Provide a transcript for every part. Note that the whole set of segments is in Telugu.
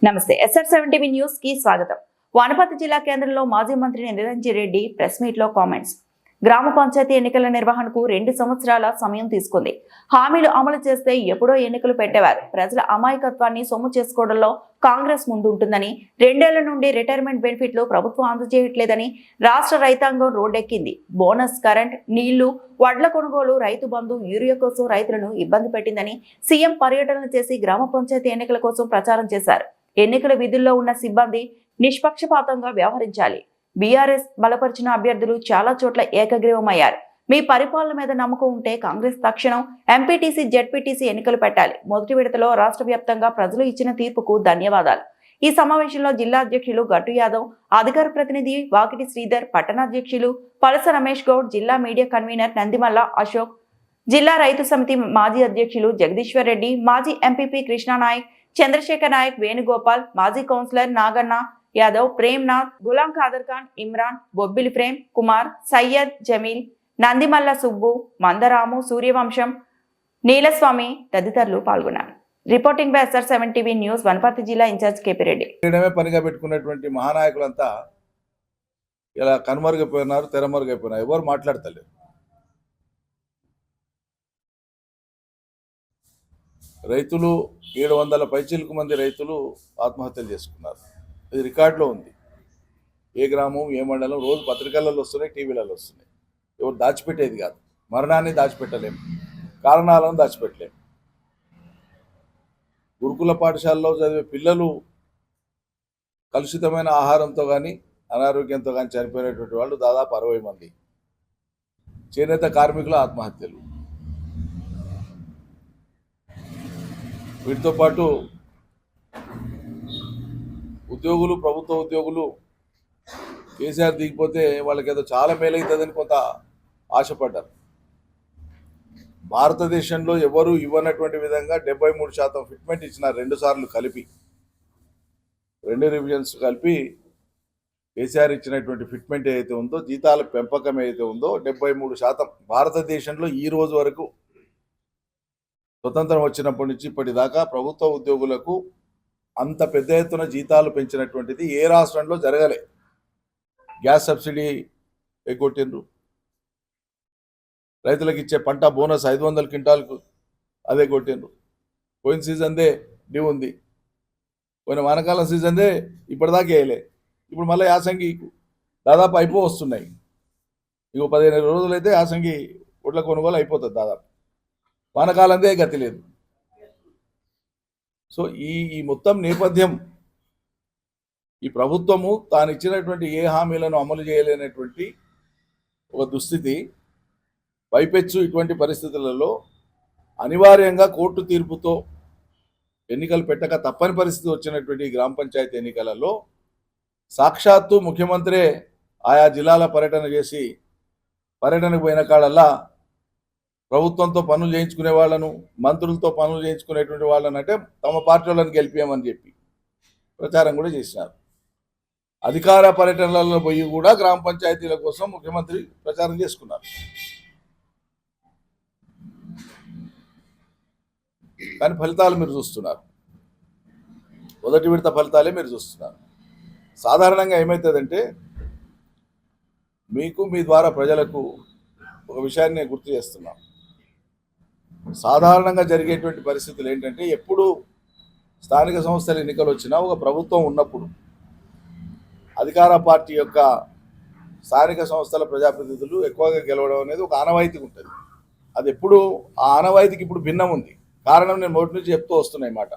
నమస్తే SR7 న్యూస్ కి స్వాగతం. వనపర్తి జిల్లా కేంద్రంలో మాజీ మంత్రి నిరంజన్ రెడ్డి ప్రెస్ మీట్ లో కామెంట్స్. గ్రామ పంచాయతీ ఎన్నికల నిర్వహణకు 2 సంవత్సరాల సమయం తీసుకుంది. హామీలు అమలు చేస్తే ఎప్పుడో ఎన్నికలు పెట్టేవారు. ప్రజల అమాయకత్వాన్ని సొమ్ము చేసుకోవడంలో కాంగ్రెస్ ముందుంటుందని, 2 ఏళ్ల నుండి రిటైర్మెంట్ బెనిఫిట్లు ప్రభుత్వం అందజేయట్లేదని రాష్ట్ర రైతాంగం రోడ్డెక్కింది. బోనస్, కరెంట్, నీళ్లు, వడ్ల కొనుగోలు, రైతు బంధు, యూరియా కోసం రైతులను ఇబ్బంది పెట్టిందని సీఎం పర్యటన చేసి గ్రామ పంచాయతీ ఎన్నికల కోసం ప్రచారం చేశారు. ఎన్నికల విధుల్లో ఉన్న సిబ్బంది నిష్పక్షపాతంగా వ్యవహరించాలి. బీఆర్ఎస్ బలపరిచిన అభ్యర్థులు చాలా చోట్ల ఏకగ్రీవమయ్యారు. మీ పరిపాలన మీద నమ్మకం ఉంటే కాంగ్రెస్ తక్షణం ఎంపీటీసీ, జెడ్పీటీసీ ఎన్నికలు పెట్టాలి. మొదటి విడతలో రాష్ట్ర వ్యాప్తంగా ప్రజలు ఇచ్చిన తీర్పుకు ధన్యవాదాలు. ఈ సమావేశంలో జిల్లా అధ్యక్షులు గట్టు యాదవ్, అధికార ప్రతినిధి వాకిటి శ్రీధర్, పట్టణాధ్యక్షులు పలస రమేష్ గౌడ్, జిల్లా మీడియా కన్వీనర్ నందిమల్ల అశోక్, జిల్లా రైతు సమితి మాజీ అధ్యక్షులు జగదీశ్వర్ రెడ్డి, మాజీ ఎంపీపీ కృష్ణానాయక్, చంద్రశేఖర్ నాయక్, వేణుగోపాల్, మాజీ కౌన్సిలర్ నాగన్న యాదవ్, ప్రేమ్నాథ్, గులాం ఖాదర్ ఖాన్, ఇమ్రాన్, బొబ్బిలి ప్రేమ్ కుమార్, సయ్యద్ జమీల్, నందిమల్ల సుబ్బు, మందరాము, సూర్యవంశం, నీలస్వామి తదితరులు పాల్గొన్నారు. Reporting by SR7 news, Wanaparthy జిల్లా ఇన్ఛార్జ్ కేపీ రెడ్డి. పనిగా పెట్టుకున్నటువంటి మహానాయకులంతా ఇలా కనుమరుగైపోయినారు, తెరమరుగైపోయినారు. ఎవరు మాట్లాడతలేరు. రైతులు 700 పైచిలకు మంది రైతులు ఆత్మహత్యలు చేసుకున్నారు. ఇది రికార్డులో ఉంది. ఏ గ్రామం, ఏ మండలం, రోజు పత్రికలలో వస్తున్నాయి, టీవీలలో వస్తున్నాయి. ఎవరు దాచిపెట్టేది కాదు. మరణాన్ని దాచిపెట్టలేము, కారణాలను దాచిపెట్టలేము. గురుకుల పాఠశాలలో చదివే పిల్లలు కలుషితమైన ఆహారంతో కానీ అనారోగ్యంతో కానీ చనిపోయినటువంటి వాళ్ళు దాదాపు 60 మంది. చేనేత కార్మికుల ఆత్మహత్యలు. వీటితో పాటు ఉద్యోగులు, ప్రభుత్వ ఉద్యోగులు కేసీఆర్ దిగిపోతే వాళ్ళకేదో చాలా మేలవుతుందని కొంత ఆశపడ్డారు. భారతదేశంలో ఎవరు ఇవ్వనటువంటి విధంగా 73% ఫిట్మెంట్ ఇచ్చినారు. 2 సార్లు కలిపి, 2 రివిజన్స్ కలిపి కేసీఆర్ ఇచ్చినటువంటి ఫిట్మెంట్ ఏదైతే ఉందో, జీతాల పెంపకం ఏదైతే ఉందో 73%. భారతదేశంలో ఈ రోజు వరకు స్వతంత్రం వచ్చినప్పటి నుంచి ఇప్పటిదాకా ప్రభుత్వ ఉద్యోగులకు అంత పెద్ద ఎత్తున జీతాలు పెంచినటువంటిది ఏ రాష్ట్రంలో జరగలే. గ్యాస్ సబ్సిడీ ఎగ్గొట్టిండ్రు. రైతులకు ఇచ్చే పంట బోనస్ 500 క్వింటాలకు అదే కొట్టిండ్రు. పోయిన సీజన్దే డ్యూ ఉంది. పోయిన వానకాలం సీజన్దే ఇప్పటిదాకా వేయలే. ఇప్పుడు మళ్ళీ యాసంగి దాదాపు వస్తున్నాయి. ఇంకో 15 రోజులైతే యాసంగి ఒడ్ల కొనుగోలు అయిపోతుంది. దాదాపు వానకాలందే గతి లేదు. సో ఈ మొత్తం నేపథ్యం, ఈ ప్రభుత్వము తాను ఇచ్చినటువంటి ఏ హామీలను అమలు చేయలేనటువంటి ఒక దుస్థితి. పైపెచ్చు ఇటువంటి పరిస్థితులలో అనివార్యంగా కోర్టు తీర్పుతో ఎన్నికలు పెట్టక తప్పని పరిస్థితి వచ్చినటువంటి గ్రామ పంచాయతీ ఎన్నికలలో సాక్షాత్తు ముఖ్యమంత్రే ఆయా జిల్లాల పర్యటన చేసి, పర్యటనకు పోయిన కాడల్లా ప్రభుత్వంతో పనులు చేయించుకునే వాళ్ళను, మంత్రులతో పనులు చేయించుకునేటువంటి వాళ్ళని అంటే తమ పార్టీ వాళ్ళని గెలిపామని చెప్పి ప్రచారం కూడా చేసినారు. అధికార పర్యటనలలో పోయి కూడా గ్రామ పంచాయతీల కోసం ముఖ్యమంత్రి ప్రచారం చేసుకున్నారు. కానీ ఫలితాలు మీరు చూస్తున్నారు. మొదటి విడత ఫలితాలే మీరు చూస్తున్నారు. సాధారణంగా ఏమవుతుందంటే, మీకు మీ ద్వారా ప్రజలకు ఒక విషయాన్ని నేను గుర్తు చేస్తున్నాను. సాధారణంగా జరిగేటువంటి పరిస్థితులు ఏంటంటే, ఎప్పుడు స్థానిక సంస్థల ఎన్నికలు వచ్చినా ఒక ప్రభుత్వం ఉన్నప్పుడు అధికార పార్టీ యొక్క స్థానిక సంస్థల ప్రజాప్రతినిధులు ఎక్కువగా గెలవడం అనేది ఒక ఆనవాయితీ ఉంటుంది. అది ఎప్పుడు ఆ ఆనవాయితీకి ఇప్పుడు భిన్నం ఉంది. కారణం నేను మొదటి నుంచి చెప్తూ వస్తున్నాయి మాట.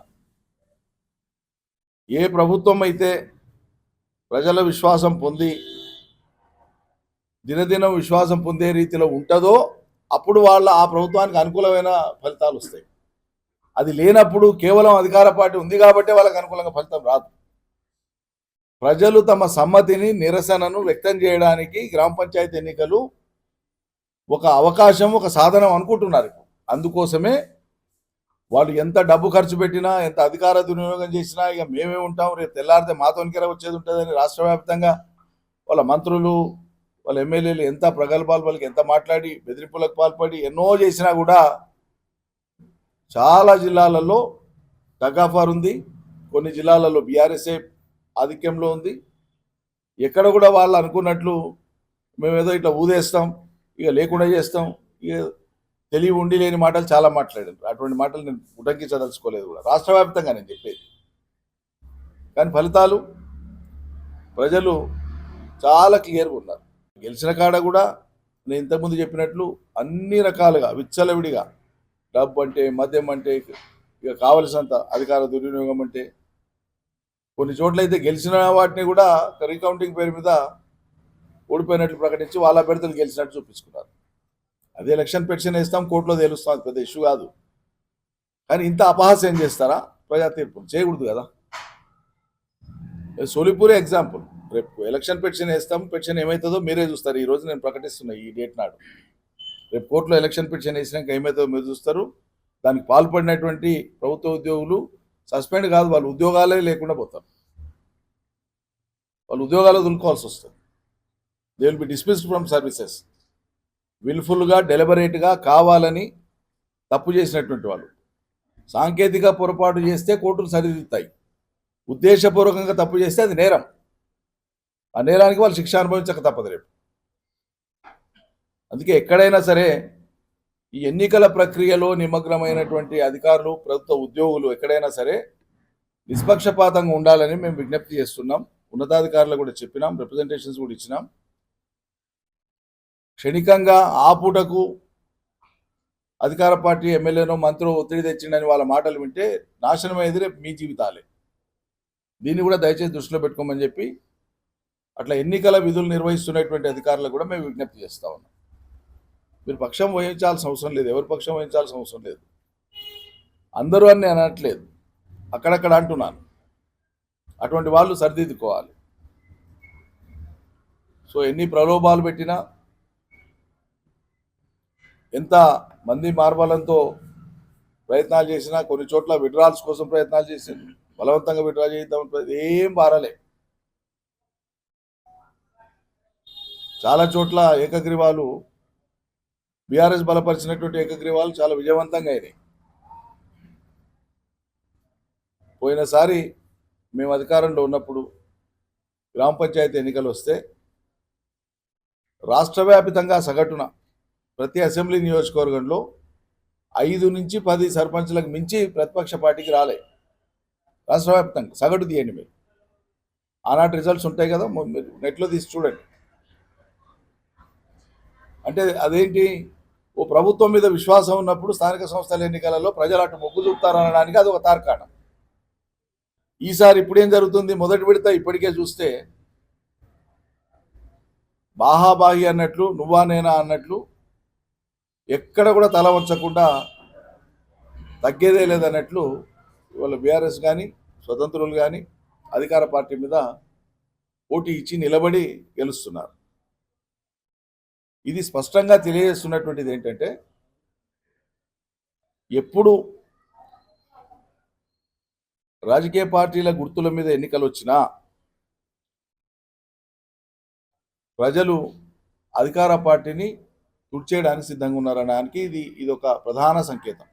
ఏ ప్రభుత్వం అయితే ప్రజల విశ్వాసం పొంది దినదినం విశ్వాసం పొందే రీతిలో ఉంటుందో అప్పుడు ఆ ప్రభుత్వానికి అనుకూలమైన ఫలితాలు వస్తాయి. అది లేనప్పుడు కేవలం అధికార పార్టీ ఉంది కాబట్టి వాళ్ళకి అనుకూలంగా ఫలితం రాదు. ప్రజలు తమ సమ్మతిని, నిరసనను వ్యక్తం చేయడానికి గ్రామ పంచాయతీ ఎన్నికలు ఒక అవకాశం, ఒక సాధనం అనుకుంటున్నారు. అందుకోసమే వాళ్ళు ఎంత డబ్బు ఖర్చు పెట్టినా, ఎంత అధికార దుర్వినియోగం చేసినా ఇక మేమే ఉంటాం, రేపు తెల్లారితే మాతోనికెర వచ్చేది ఉంటుందని రాష్ట్ర వ్యాప్తంగా వాళ్ళ మంత్రులు, వాళ్ళ ఎమ్మెల్యేలు ఎంత ప్రగల్భాలు వాళ్ళకి ఎంత మాట్లాడి బెదిరింపులకు పాల్పడి ఎన్నో చేసినా కూడా చాలా జిల్లాలలో టగ్ ఆఫ్ వార్ ఉంది. కొన్ని జిల్లాలలో బీఆర్ఎస్ఏ ఆధిక్యంలో ఉంది. ఎక్కడ కూడా వాళ్ళు అనుకున్నట్లు మేము ఏదో ఇట్లా ఊదేస్తాం, ఇక లేకుండా చేస్తాం, ఇక తెలివి ఉండి లేని మాటలు చాలా మాట్లాడారు. అటువంటి మాటలు నేను ఉటంకించదలుచుకోలేదు కూడా. రాష్ట్ర వ్యాప్తంగా నేను చెప్పేది. కానీ ఫలితాలు ప్రజలు చాలా క్లియర్గా ఉన్నారు. గెలిచిన కాడ కూడా నేను ఇంతకుముందు చెప్పినట్లు అన్ని రకాలుగా విచ్చలవిడిగా డబ్బు అంటే, మద్యం అంటే, ఇక కావలసినంత అధికార దుర్వినియోగం అంటే, కొన్ని చోట్లయితే గెలిచిన వాటిని కూడా రీకౌంటింగ్ పేరు మీద ఓడిపోయినట్లు ప్రకటించి వాళ్ళ అభ్యర్థులు గెలిచినట్టు చూపించుకున్నారు. అదే ఎలక్షన్ పెటిషన్ వేస్తాం, కోర్టులో తేలుస్తాం, అది పెద్ద ఇష్యూ కాదు. కానీ ఇంత అపహాస్యం చేస్తారా? ప్రజా తీర్పు చేయకూడదు కదా. సోలిపూరే ఎగ్జాంపుల్. రేపు ఎలక్షన్ పెటిషన్ వేస్తాం, పెటిషన్ ఏమవుతుందో మీరే చూస్తారు. ఈ రోజు నేను ప్రకటిస్తున్నా ఈ డేట్ నాడు. రేపు కోర్టులో ఎలక్షన్ పెటిషన్ వేసినాక ఏమవుతుందో మీరు చూస్తారు. దానికి పాల్పడినటువంటి ప్రభుత్వ ఉద్యోగులు సస్పెండ్ కాదు, వాళ్ళు ఉద్యోగాలే లేకుండా పోతారు. వాళ్ళు ఉద్యోగాలు వదులుకోవాల్సి వస్తుంది. They will be dismissed from services. విల్ఫుల్గా, డెలిబరేట్గా, కావాలని తప్పు చేసినటువంటి వాళ్ళు. సాంకేతిక పొరపాటు చేస్తే కోర్టులు సరిదిద్దుతాయి. ఉద్దేశపూర్వకంగా తప్పు చేస్తే అది నేరం. ఆ నేరానికి వాళ్ళు శిక్ష అనుభవించక తప్పదు రేపు. అందుకే ఎక్కడైనా సరే ఈ ఎన్నికల ప్రక్రియలో నిమగ్నమైనటువంటి అధికారులు, ప్రభుత్వ ఉద్యోగులు ఎక్కడైనా సరే నిష్పక్షపాతంగా ఉండాలని మేము విజ్ఞప్తి చేస్తున్నాం. ఉన్నతాధికారులు కూడా చెప్పినాం, రిప్రజెంటేషన్స్ కూడా ఇచ్చినాం. క్షణికంగా ఆపుటకు అధికార పార్టీ ఎమ్మెల్యేనో మంత్రో ఒత్తిడి తెచ్చిండని వాళ్ళ మాటలు వింటే నాశనమయ్యేది రేపు మీ జీవితాలే. దీన్ని కూడా దయచేసి దృష్టిలో పెట్టుకోమని చెప్పి అట్లా ఎన్నికల విధులు నిర్వహిస్తున్నటువంటి అధికారులకు కూడా మేము విజ్ఞప్తి చేస్తా ఉన్నాం. మీరు పక్షం వహించాల్సిన అవసరం లేదు, ఎవరి పక్షం వహించాల్సిన అవసరం లేదు. అందరూ అని నేను అనట్లేదు, అక్కడక్కడ అంటున్నాను. అటువంటి వాళ్ళు సరిదిద్దుకోవాలి. సో ఎన్ని ప్రలోభాలు పెట్టినా, ఎంత మంది మార్బలంతో ప్రయత్నాలు చేసినా, కొన్ని చోట్ల విడ్రాల్స్ కోసం ప్రయత్నాలు చేసి బలవంతంగా విడ్రా చేద్దాం, ఏం బారలే. చాలా చోట్ల ఏకగ్రీవాలు, బీఆర్ఎస్ బలపరిచినటువంటి ఏకగ్రీవాలు చాలా విజయవంతంగా అయినాయి. పోయినసారి మేము అధికారంలో ఉన్నప్పుడు గ్రామ పంచాయతీ ఎన్నికలు వస్తే రాష్ట్ర వ్యాప్తంగా సగటున ప్రతి అసెంబ్లీ నియోజకవర్గంలో 5 నుంచి 10 సర్పంచ్లకు మించి ప్రతిపక్ష పార్టీకి రాలే. రాష్ట్ర వ్యాప్తంగా సగటు తీయండి మీరు. ఆనాటి రిజల్ట్స్ ఉంటాయి కదా, మీరు నెట్లో తీసి చూడండి. అంటే అదేంటి, ఓ ప్రభుత్వం మీద విశ్వాసం ఉన్నప్పుడు స్థానిక సంస్థల ఎన్నికలలో ప్రజలు అటు మొగ్గు చూపుతారనడానికి అది ఒక తార్కాణం. ఈసారి ఇప్పుడేం జరుగుతుంది, మొదటి విడత ఇప్పటికే చూస్తే బాహాబాహి అన్నట్లు, నువ్వా నేనా అన్నట్లు ఎక్కడ కూడా తల వంచకుండా తగ్గేదే లేదన్నట్లు ఇవాళ బీఆర్ఎస్ కానీ, స్వతంత్రులు కానీ అధికార పార్టీ మీద పోటీ ఇచ్చి నిలబడి గెలుస్తున్నారు. ఇది స్పష్టంగా తెలియజేస్తున్నటువంటిది ఏంటంటే, ఎప్పుడు రాజకీయ పార్టీల గుర్తుల మీద ఎన్నికలు వచ్చినా ప్రజలు అధికార పార్టీని తుడిచేయడానికి సిద్ధంగా ఉన్నారనడానికి ఇది ఒక ప్రధాన సంకేతం.